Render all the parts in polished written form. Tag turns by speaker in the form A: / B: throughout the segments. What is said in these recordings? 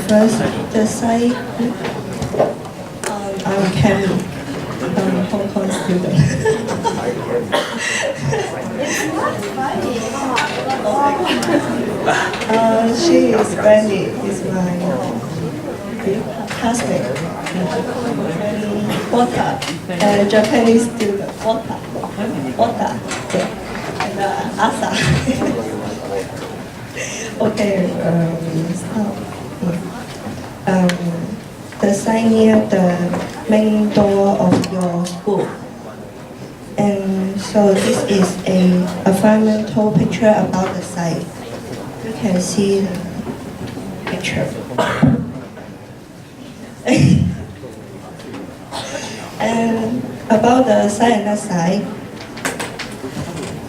A: first, the site I'm Kelly, Hong Kong student. She is Brandy, is my classmate. Wota, Japanese student. Wota, yeah. And Asa. Okay, stop. The sign near the main door of your school. And so this is a environmental picture about the site. You can see the picture. And about the cyanide side,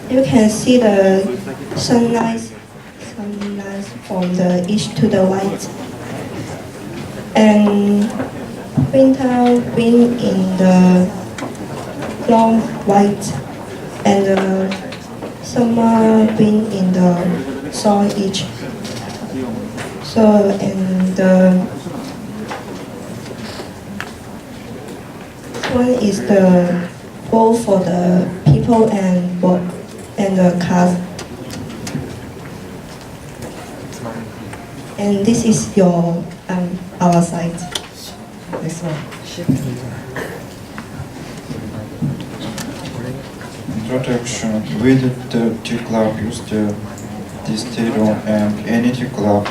A: you can see the sunlight from the east to the west. And winter wind in the long white, and the summer wind in the south east. So, and the one is the goal for the people and boat and the cars. And this is your our site. This one.
B: Introduction. We did the T club use this table, and any T club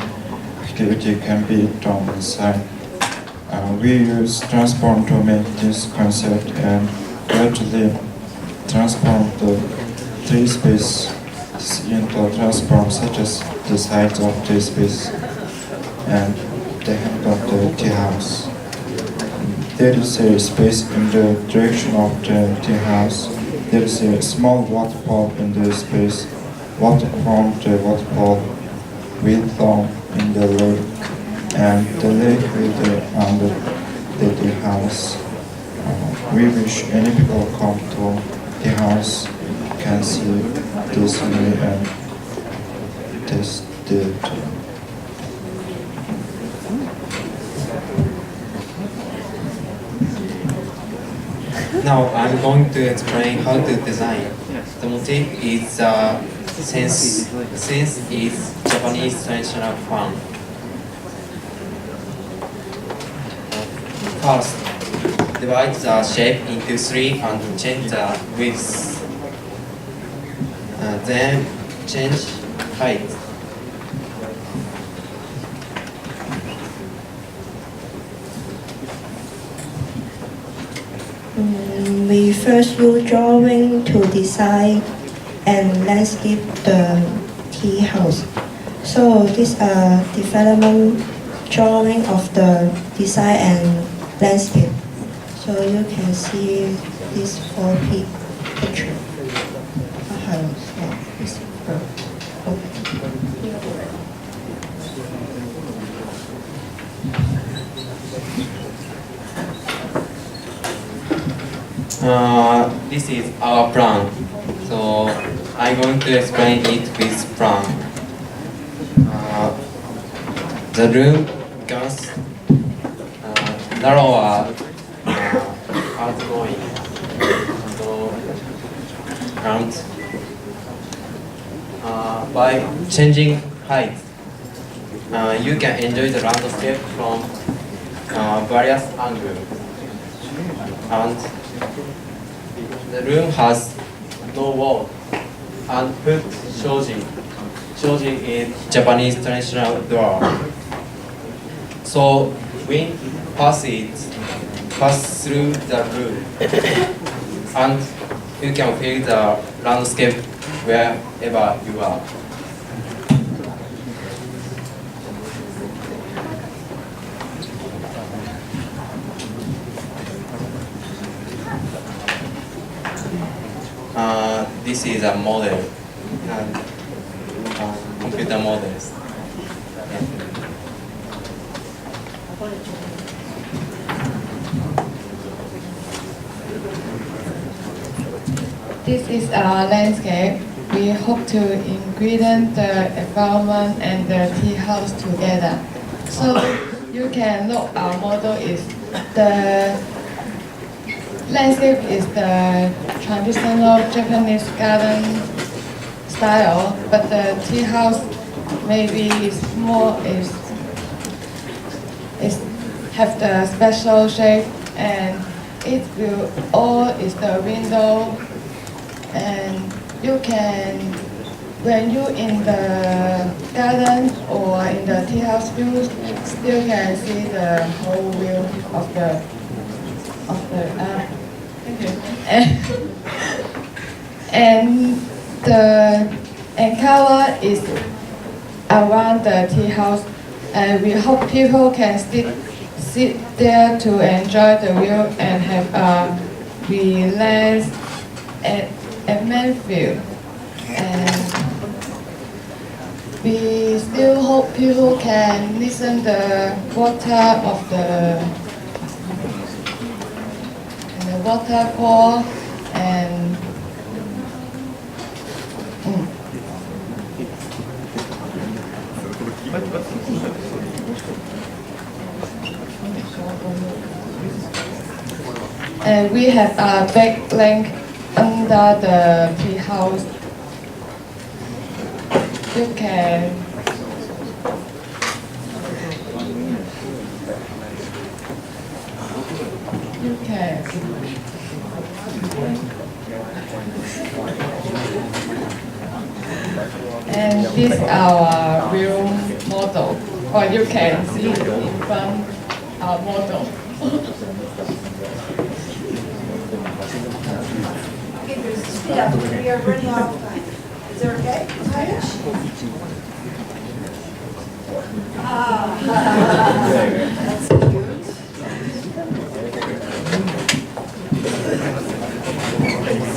B: activity can be done inside. We use transform to make this concept and gradually transform the three space into transform such as the size of the space and the hand of the tea house. There is a space in the direction of the tea house. There is a small waterfall in the space. Water from the waterfall will flow in the lake, and the lake will be under the tea house. We wish any people come to the house can see this way and taste it.
C: Now I'm going to explain how to design. The motif is since is Japanese traditional fan. First, divide the shape into three and change the width. Then change height.
A: We first use drawing to design and landscape the tea house. So this is a development drawing of the design and landscape. So you can see this picture.
C: This is our plan. So I'm going to explain it with plan. The room becomes narrower, outgoing, and by changing height, you can enjoy the landscape from various angles. And the room has no wall and put shoji. Shoji is Japanese traditional door. So wind pass through the room, and you can feel the landscape wherever you are. This is a model, computer models.
D: This is our landscape. We hope to ingredient the environment and the tea house together. So you can look our model is the landscape is the traditional Japanese garden style, but the tea house maybe is more is have the special shape, and it will all is the window, and you can when you in the garden or in the tea house, you still can see the whole view of the and color is around the tea house, and we hope people can sit there to enjoy the view and have a relaxed and view. And we still hope people can listen the water of the waterfall and and we have a big lake under the tea house. You can and this is our real model, or you can see in front our model.
E: Okay, there's speed up. We are running out of time. Is it okay? That's good.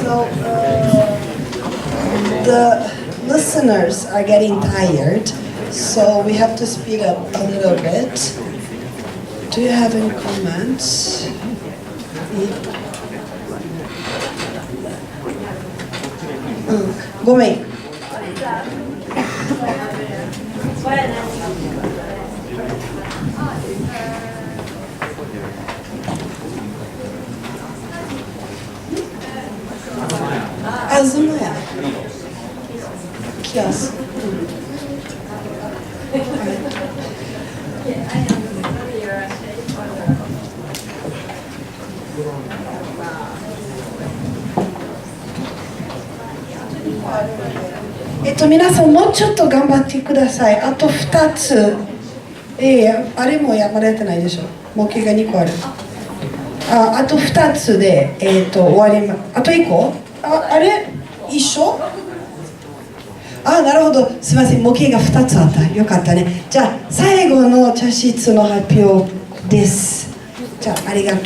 E: So the listeners are getting tired, so we have to speed up a little bit. Do you have any comments? Go me. Azumaya. Kiosk.皆さんもうちょっと頑張ってください。あと2つ。あれもやまれてないでしょ。模型が2個ある。あと2つで、終わりま。あと1個？あれ一緒？なるほど。すみません。模型が2つあった。よかったね。じゃあ最後の茶室の発表です。じゃあありがとう。